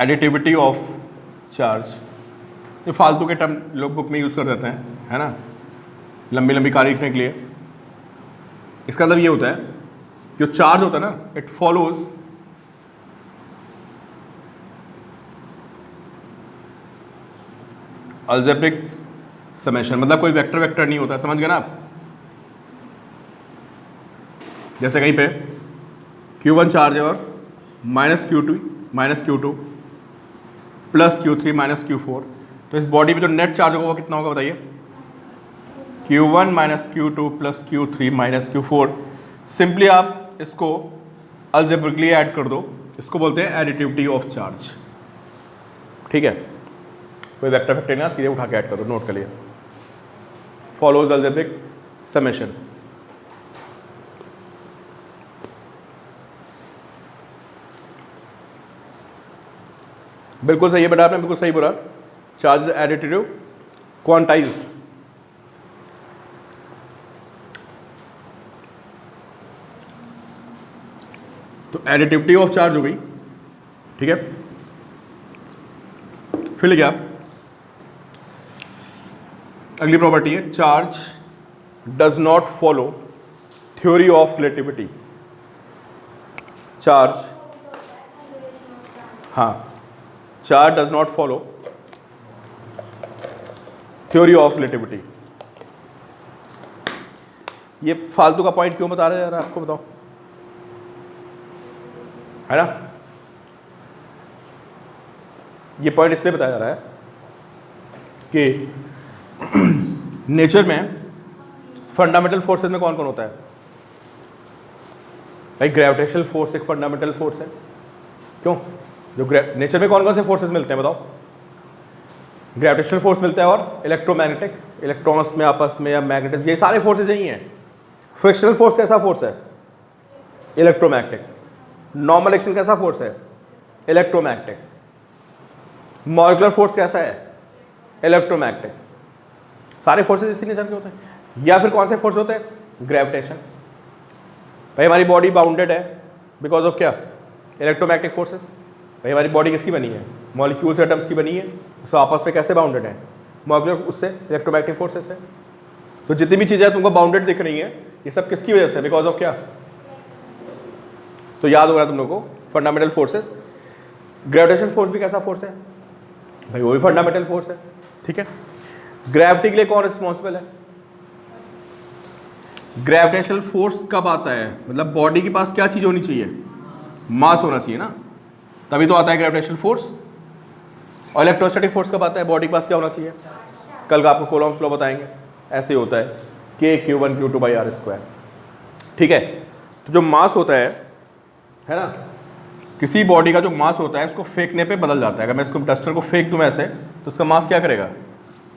Additivity of charge, ये फालतू के टर्म लोग बुक में यूज़ कर देते हैं, है ना, लंबी लंबी कहानी लिखने के लिए। इसका मतलब ये होता है कि जो चार्ज होता है ना, इट फॉलोज अलजेब्रिक समेशन, मतलब कोई वेक्टर वेक्टर नहीं होता, समझ गए ना आप। जैसे कहीं पे Q1 चार्ज है और -Q2 plus Q3 minus Q4, तो इस बॉडी पे जो नेट चार्ज होगा वो कितना होगा बताइए? Q1 minus Q2 plus Q3 minus Q4। Simply आप इसको अलजेब्रिकली ऐड कर दो, इसको बोलते हैं एडिटिविटी ऑफ चार्ज। ठीक है, कोई वेक्टर वेक्टर ना, सीधे उठा के ऐड कर दो, नोट कर लिया। Follows algebraic summation. बिल्कुल सही है बेटा, आपने बिल्कुल सही बोला। Charge is additive quantized. तो एडिटिविटी ऑफ चार्ज हो गई, ठीक है। फिर लिखिए आप, अगली प्रॉपर्टी है charge does not follow theory of relativity. Charge, हाँ, charge does not follow theory of relativity. ये फालतू का पॉइंट क्यों बता रहे हैं यार, आपको बताओ, है ना। ये पॉइंट इसलिए बताया जा रहा है कि नेचर में फंडामेंटल फोर्सेस में कौन कौन होता है भाई? ग्रेविटेशनल फोर्स एक फंडामेंटल फोर्स है। क्यों? जो नेचर में कौन कौन से फोर्सेस मिलते हैं बताओ? ग्रेविटेशनल फोर्स मिलता है और इलेक्ट्रोमैग्नेटिक, इलेक्ट्रॉन्स में आपस में या मैग्नेटिक, ये सारे फोर्सेस यही हैं। फ्रिक्शनल फोर्स कैसा फोर्स है? इलेक्ट्रोमैग्नेटिक। नॉर्मल एक्शन कैसा फोर्स है? इलेक्ट्रोमैग्नेटिक। मॉलिक्यूलर फोर्स कैसा है? इलेक्ट्रोमैग्नेटिक। सारे फोर्सेस इसी नेचर के होते हैं। या फिर कौन से फोर्स होते हैं? ग्रेविटेशन। भाई हमारी बॉडी बाउंडेड है बिकॉज ऑफ क्या? Electromagnetic forces. भाई हमारी बॉडी किसकी बनी है? मॉलिक्यूल्स एटम्स की बनी है, तो आपस में कैसे बाउंडेड है? मॉलिक्यूलर उससे इलेक्ट्रोमैग्नेटिक फोर्सेस से। तो जितनी भी चीज़ें तुमको बाउंडेड दिख रही हैं, ये सब किसकी वजह से? बिकॉज ऑफ क्या? तो याद होगा तुम लोगों को फंडामेंटल फोर्सेस। ग्रेविटेशन फोर्स भी कैसा फोर्स है भाई? वो भी फंडामेंटल फोर्स है, ठीक है। ग्रेविटी के लिए कौन रिस्पॉन्सिबल है? ग्रेविटेशनल फोर्स कब आता है? मतलब बॉडी के पास क्या चीज़ होनी चाहिए? मास होना चाहिए ना, तभी तो आता है ग्रेविटेशनल फोर्स। और इलेक्ट्रोस्टैटिक फोर्स कब आता है? बॉडी के पास क्या होना चाहिए? कल का आपको कोलॉम्स लॉ बताएंगे, ऐसे ही होता है K/Q1 Q2/R²। ठीक है, तो जो मास होता है ना, किसी बॉडी का जो मास होता है उसको फेंकने पे बदल जाता है। अगर मैं इसको डस्टर को फेंक दूं ऐसे, तो उसका मास क्या करेगा?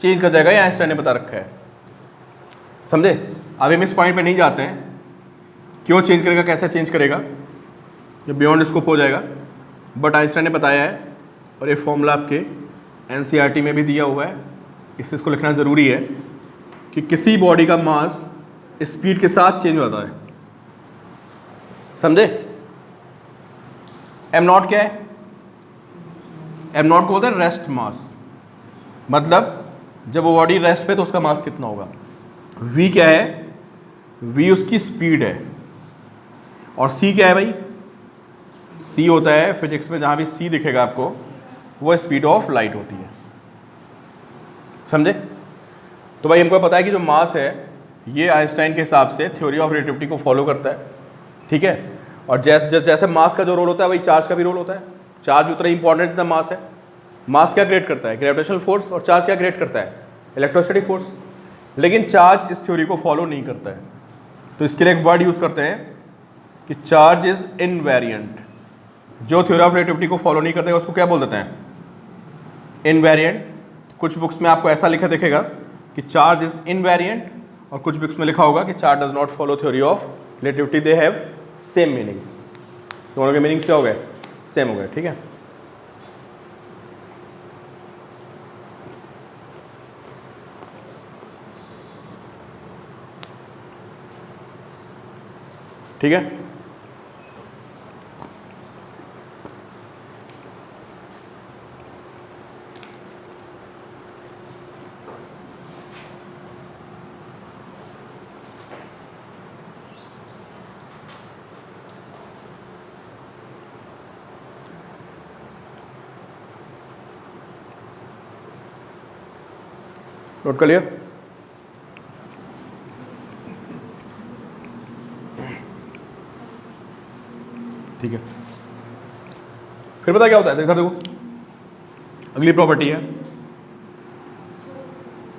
चेंज कर जाएगा। या आइंस्टाइन ने बता रखा है, समझे? अभी हम इस पॉइंट पे नहीं जाते हैं, क्यों चेंज करेगा, कैसे चेंज करेगा, ये बियॉन्ड स्कोप हो जाएगा। बट आइंस्टाइन ने बताया है, और ये फॉर्मूला आपके NCERT में भी दिया हुआ है, इसको लिखना ज़रूरी है कि किसी बॉडी का मास स्पीड के साथ चेंज होता है, समझे? m0 क्या है? m0 को बोलते हैं रेस्ट मास। मतलब जब वो बॉडी रेस्ट पे तो उसका मास कितना होगा? v क्या है? v उसकी स्पीड है। और c क्या है भाई? c होता है फिजिक्स में, जहाँ भी c दिखेगा आपको, वो स्पीड ऑफ लाइट होती है, समझे? तो भाई हमको पता है कि जो मास है ये आइंस्टाइन के हिसाब से थ्योरी ऑफ रिलेटिविटी को फॉलो करता है, ठीक है। और जैसे मास का जो रोल होता है वही चार्ज का भी रोल होता है। चार्ज उतना इंपॉर्टेंट जितना मास है। मास क्या क्रिएट करता है? Gravitational force. और चार्ज क्या क्रिएट करता है? Electrostatic force. लेकिन चार्ज इस थ्योरी को फॉलो नहीं करता है, तो इसके लिए एक वर्ड यूज़ करते हैं कि चार्ज इज इनवेरिएंट। जो थ्योरी ऑफ रिलेटिविटी को फॉलो नहीं करते उसको क्या बोल देते हैं? इनवेरिएंट। कुछ बुक्स में आपको ऐसा लिखा दिखेगा कि चार्ज इज इनवेरिएंट, और कुछ बुक्स में लिखा होगा कि charge does not follow theory of relativity. They have same meanings. दोनों के मीनिंग्स क्या हो गए? सेम हो गए, ठीक है। ठीक है, नोट कर लिया? ठीक है, फिर पता क्या होता है, इधर देखो, अगली प्रॉपर्टी है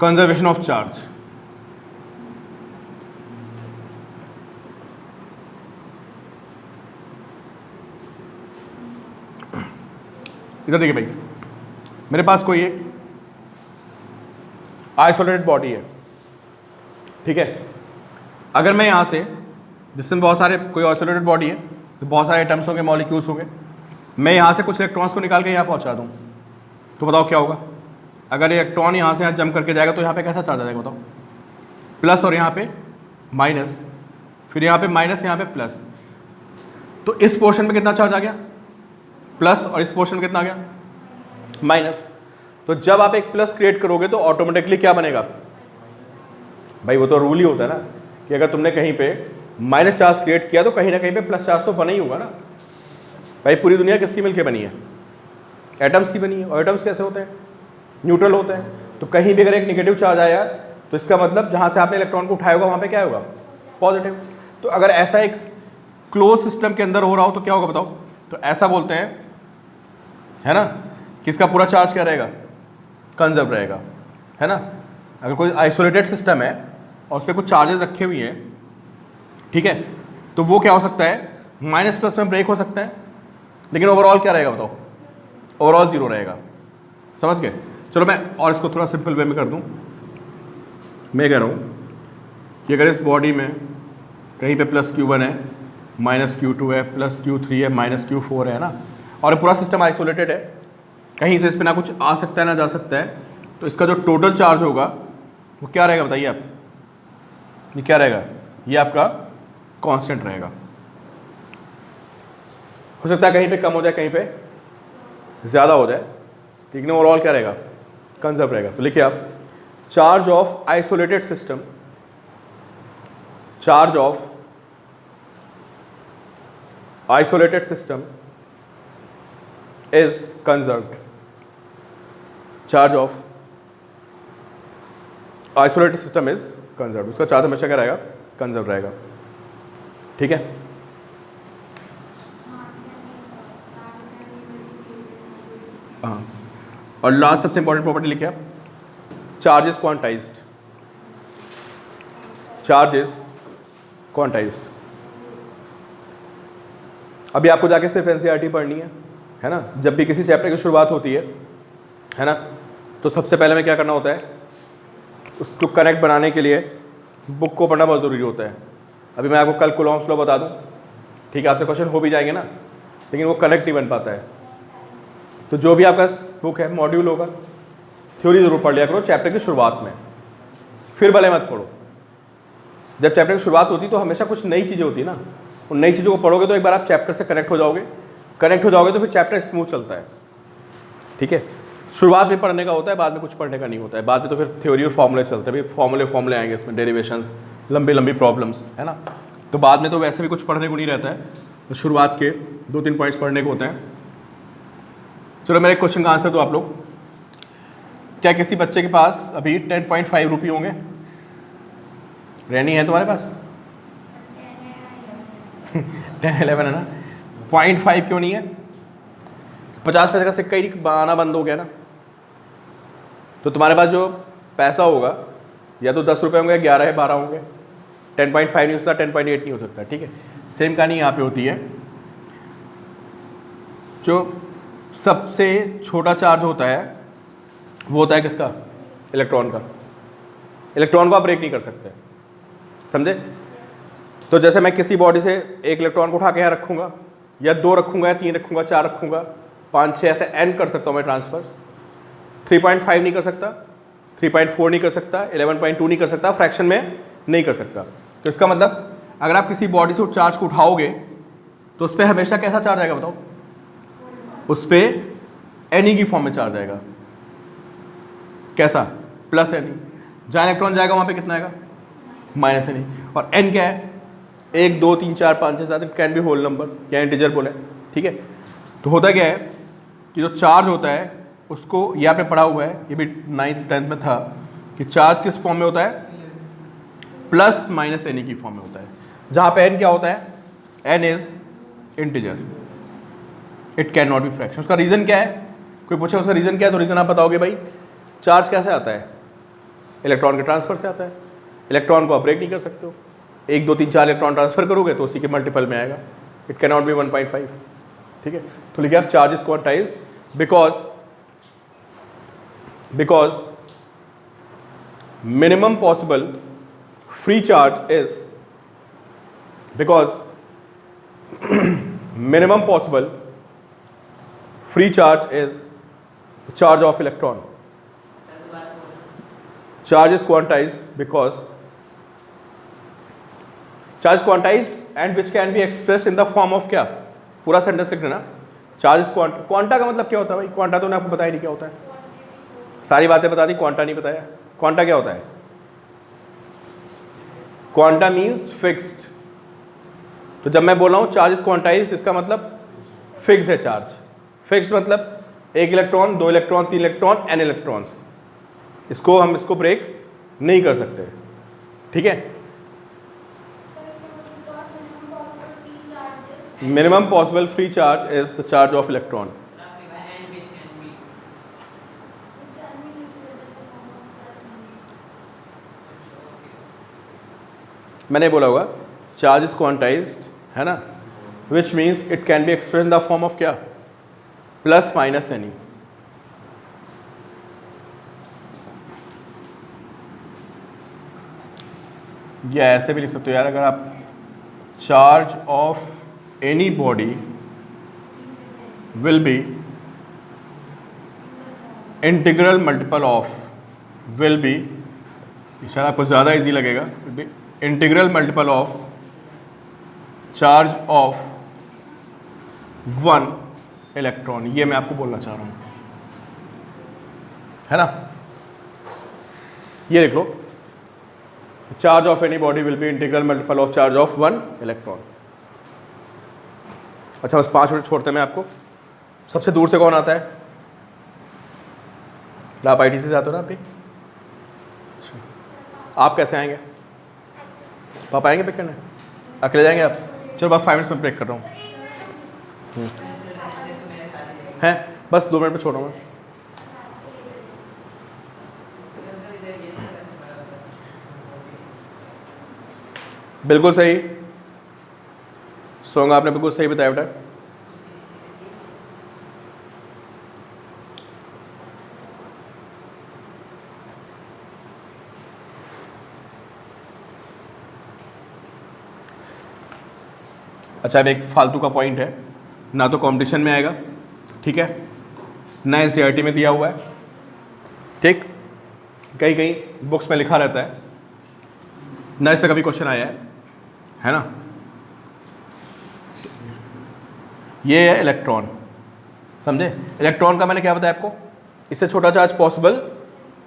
कंजर्वेशन ऑफ चार्ज। इधर देखिए भाई, मेरे पास कोई एक आइसोलेटेड बॉडी है, ठीक है। अगर मैं यहाँ से, जिसमें बहुत सारे, कोई आइसोलेटेड बॉडी है तो बहुत सारे एटम्स होंगे, मॉलिक्यूल्स होंगे, मैं यहाँ से कुछ इलेक्ट्रॉन्स को निकाल के यहाँ पहुँचा दूँ तो बताओ क्या होगा? अगर इलेक्ट्रॉन यहाँ से यहाँ जंप करके जाएगा तो यहाँ पे कैसा चार्ज आ जाएगा बताओ? प्लस, और यहाँ पे माइनस, फिर यहाँ पे माइनस, यहाँ पे प्लस। तो इस पोर्शन में कितना चार्ज आ गया? प्लस, और इस पोर्शन में कितना आ गया? माइनस। तो जब आप एक प्लस क्रिएट करोगे तो ऑटोमेटिकली क्या बनेगा भाई? वो तो रूल ही होता है ना कि अगर तुमने कहीं पे माइनस चार्ज क्रिएट किया तो कहीं ना कहीं पे प्लस चार्ज तो बना ही होगा ना भाई। पूरी दुनिया किसकी मिलके बनी है? एटम्स की बनी है। और एटम्स कैसे होते हैं? न्यूट्रल होते हैं। तो कहीं भी अगर एक नेगेटिव चार्ज आया तो इसका मतलब जहाँ से आपने इलेक्ट्रॉन को उठाया होगा वहाँ पे क्या होगा? पॉजिटिव। तो अगर ऐसा एक क्लोज सिस्टम के अंदर हो रहा हो तो क्या होगा बताओ? तो ऐसा बोलते हैं, है ना, कि इसका पूरा चार्ज क्या रहेगा? कंजर्व रहेगा, है ना। अगर कोई आइसोलेटेड सिस्टम है और उस पर कुछ चार्जेस रखे हुए हैं, ठीक है, तो वो क्या हो सकता है? माइनस प्लस में ब्रेक हो सकता है, लेकिन ओवरऑल क्या रहेगा बताओ? ओवरऑल जीरो रहेगा। समझ गए? चलो मैं और इसको थोड़ा सिंपल वे में कर दूं। मैं कह रहा हूँ कि अगर इस बॉडी में कहीं पे प्लस Q1 है, माइनस Q2 है, प्लस Q3 है, माइनस Q4 है ना, और पूरा सिस्टम आइसोलेटेड है, कहीं से इस पर ना कुछ आ सकता है ना जा सकता है, तो इसका जो टोटल चार्ज होगा वो क्या रहेगा बताइए आप? ये क्या रहेगा? ये आपका कांस्टेंट रहेगा। हो सकता है कहीं पे कम हो जाए, कहीं पे ज़्यादा हो जाए, लेकिन ओवरऑल क्या रहेगा? कंजर्व रहेगा। तो लिखिए आप, charge of isolated system, charge of isolated system is conserved. Charge of isolated system is conserved. उसका चार्ज हमेशा क्या रहेगा? कंजर्व रहेगा। ठीक है। हाँ, और लास्ट सबसे इंपॉर्टेंट प्रॉपर्टी लिखिए आप, charge is quantized. Charge is quantized. अभी आपको जाके सिर्फ एनसीईआरटी पढ़नी है ना। जब भी किसी चैप्टर की शुरुआत होती है ना, तो सबसे पहले में क्या करना होता है? उसको कनेक्ट बनाने के लिए बुक को पढ़ना बहुत ज़रूरी होता है। अभी मैं आपको कल कूलॉम्स लॉ बता दूं, ठीक है, आपसे क्वेश्चन हो भी जाएंगे ना, लेकिन वो कनेक्ट नहीं बन पाता है। तो जो भी आपका बुक है, मॉड्यूल होगा, थ्योरी ज़रूर पढ़ लिया करो चैप्टर की शुरुआत में, फिर भले मत पढ़ो। जब चैप्टर की शुरुआत होती है तो हमेशा कुछ नई चीज़ें होती है ना, उन नई चीज़ों को पढ़ोगे तो एक बार आप चैप्टर से कनेक्ट हो जाओगे तो फिर चैप्टर स्मूथ चलता है। ठीक है, शुरुआत में पढ़ने का होता है, बाद में कुछ पढ़ने का नहीं होता है। बाद में तो फिर थ्योरी और फॉर्मूले चलते हैं, भाई फॉर्मूले आएंगे इसमें, डेरिवेशंस, लंबी प्रॉब्लम्स, है ना। तो बाद में तो वैसे भी कुछ पढ़ने को नहीं रहता है, तो शुरुआत के 2-3 पॉइंट्स पढ़ने को होते हैं। चलो मेरे क्वेश्चन का आंसर दो आप लोग। क्या किसी बच्चे के पास अभी 10.5 रुपये होंगे? रहनी है तुम्हारे पास? 10-11 है ना। 0.5 क्यों नहीं है? 50 पैसे का सिक्का ही आना बंद हो गया ना। तो तुम्हारे पास जो पैसा होगा या तो 10 रुपये होंगे, 11 है, 12 होंगे। 10.5 नहीं हो सकता, 10.8 नहीं हो सकता। ठीक है, सेम कहानी यहाँ पे होती है। जो सबसे छोटा चार्ज होता है वो होता है किसका? इलेक्ट्रॉन का। इलेक्ट्रॉन को आप ब्रेक नहीं कर सकते, समझे। तो जैसे मैं किसी बॉडी से एक इलेक्ट्रॉन को उठा के यहाँ रखूँगा, या 2 रखूँगा, या 3 रखूँगा, 4 रखूँगा, 5, 6 ऐसे n कर सकता हूँ मैं ट्रांसफर्स। 3.5 नहीं कर सकता, 3.4 नहीं कर सकता, 11.2 नहीं कर सकता, फ्रैक्शन में नहीं कर सकता। तो इसका मतलब अगर आप किसी बॉडी से उस चार्ज को उठाओगे तो उस पर हमेशा कैसा चार्ज आएगा बताओ? उस पर Ne की फॉर्म में चार्ज आएगा। कैसा? Plus Ne। जहाँ इलेक्ट्रॉन जाएगा वहाँ पे कितना आएगा? Minus Ne। और n क्या है? 1, 2, 3, 4, 5, 6, 7, it can be whole number या इंटीजर बोले। ठीक है, तो होता क्या है कि जो चार्ज होता है उसको, ये आपने पढ़ा हुआ है, ये भी 9th 10th में था, कि चार्ज किस फॉर्म में होता है, प्लस माइनस एनी की फॉर्म में होता है, जहां पे एन क्या होता है, N is integer, it can not be fraction. उसका रीजन क्या है, कोई पूछे उसका रीजन क्या है, तो रीजन आप बताओगे भाई चार्ज कैसे आता है, इलेक्ट्रॉन के ट्रांसफर से आता है, इलेक्ट्रॉन को आप ब्रेक नहीं कर सकते हो, 1 2 3 4 इलेक्ट्रॉन ट्रांसफर करोगे तो उसी के मल्टीपल में आएगा, इट कैन नॉट बी 1.5, ठीक है। तो लिखिए आप charge is quantized because minimum possible free charge is minimum possible free charge is the charge of electron. Charge is quantized because charge quantized and which can be expressed in the form of क्या, पूरा sentence लिख देना। Charge quanta का मतलब क्या होता है भाई, क्वांटा तो ने आपको बताया नहीं क्या होता है, सारी बातें बता दी, क्वांटा नहीं बताया। क्वांटा क्या होता है, क्वांटा मीन्स फिक्स्ड। तो जब मैं बोल रहा हूं चार्ज इज क्वांटाइज्ड, इसका मतलब फिक्स्ड है चार्ज। फिक्स्ड मतलब 1 electron, 2 electron, 3 electron, n electrons, हम इसको ब्रेक नहीं कर सकते, ठीक है। Minimum possible free charge is the charge of electron. मैंने बोला होगा चार्ज इज क्वांटाइज्ड, है ना, which means it can be express in the form of क्या, प्लस माइनस एनी। या ऐसे भी लिख सकते हो यार, अगर आप charge of any body will be integral multiple of, will be, शायद आपको ज़्यादा इजी लगेगा, integral multiple of charge of 1 electron. ये मैं आपको बोलना चाह रहा हूँ, है ना। ये देख लो, charge of any body will be integral multiple of charge of 1 electron. अच्छा, बस 5 मिनट छोड़ते हैं मैं आपको। सबसे दूर से कौन आता है, आप IT से जाते हो ना आप भी, आप कैसे आएंगे, आप आएंगे पिक करने, अकेले जाएंगे आप? चलो बस 5 मिनट्स में ब्रेक कर रहा हूँ, हैं बस 2 मिनट में छोड़ रहा हूँ मैं। बिल्कुल सही सॉन्ग आपने बिल्कुल सही बताया बेटा। अच्छा, अब एक फालतू का पॉइंट है, ना तो कंपटीशन में आएगा, ठीक है, ना NCERT में दिया हुआ है, ठीक, कहीं कहीं बुक्स में लिखा रहता है, ना इस पर कभी क्वेश्चन आया है ना। ये है इलेक्ट्रॉन, समझे। इलेक्ट्रॉन का मैंने क्या बताया आपको, इससे छोटा चार्ज पॉसिबल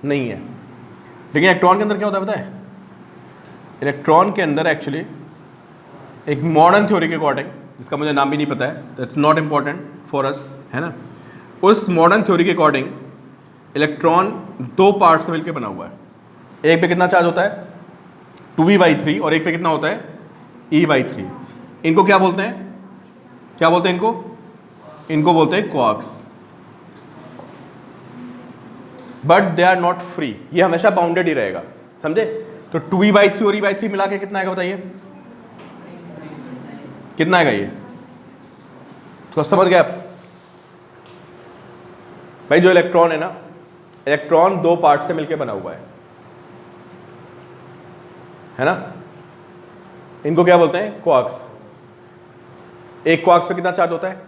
नहीं है, लेकिन इलेक्ट्रॉन के अंदर क्या होता है पता है, इलेक्ट्रॉन के अंदर एक्चुअली एक मॉडर्न थ्योरी के अकॉर्डिंग, जिसका मुझे नाम भी नहीं पता है, that's not important for us, है ना। उस मॉडर्न थ्योरी के अकॉर्डिंग इलेक्ट्रॉन 2 पार्ट से मिलकर बना हुआ है। एक पे कितना चार्ज होता है 2v/3 और एक पे कितना होता है e/3। इनको क्या बोलते हैं, क्या बोलते हैं इनको बोलते हैं quarks, but they are not free, ये हमेशा बाउंडेड ही रहेगा, समझे। तो 2v/3 और e/3 मिला के कितना आएगा बताइए, कितना आएगा ये, तो समझ गए आप भाई। जो इलेक्ट्रॉन है ना, इलेक्ट्रॉन 2 पार्ट से मिलकर बना हुआ है ना। इनको क्या बोलते हैं क्वार्क्स। एक क्वार्क्स पे कितना चार्ज होता है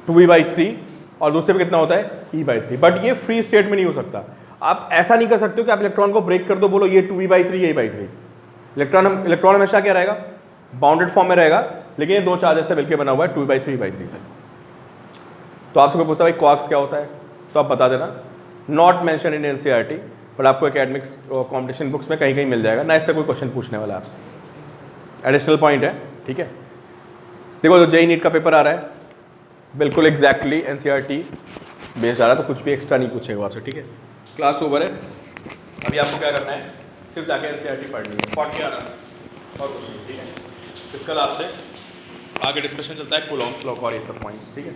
2v/3 और दूसरे पे कितना होता है e/3, बट ये फ्री स्टेट में नहीं हो सकता। आप ऐसा नहीं कर सकते हो कि आप इलेक्ट्रॉन को ब्रेक कर दो, बोलो ये 2v/3 ये e/3। इलेक्ट्रॉन हमेशा क्या रहेगा, बाउंडेड फॉर्म में रहेगा, लेकिन ये 2 चार्जेस से मिलकर बना हुआ है 2v/3 e/3 से। तो आपसे कोई पूछता है भाई क्वार्क्स क्या होता है, तो आप बता देना, not mention in NCERT, but आपको एकेडमिक्स और कॉम्पिटिशन बुक्स में कहीं कहीं मिल जाएगा ना। इस पर कोई क्वेश्चन पूछने वाला आपसे, एडिशनल पॉइंट है, ठीक है। देखो जो JEE नीट का पेपर आ रहा है बिल्कुल एग्जैक्टली NCERT बेस्ड आ रहा है, तो कुछ भी एक्स्ट्रा नहीं पूछेगा आपसे, ठीक है। क्लास ओवर है। अभी आपको क्या करना है, सिर्फ जाके एनसीईआरटी पढ़नी है 40 आवर्स और कुछ नहीं, ठीक है। फिर कल आपसे आगे डिस्कशन चलता है कूलॉम्स लॉ और ये सब पॉइंट्स, ठीक है।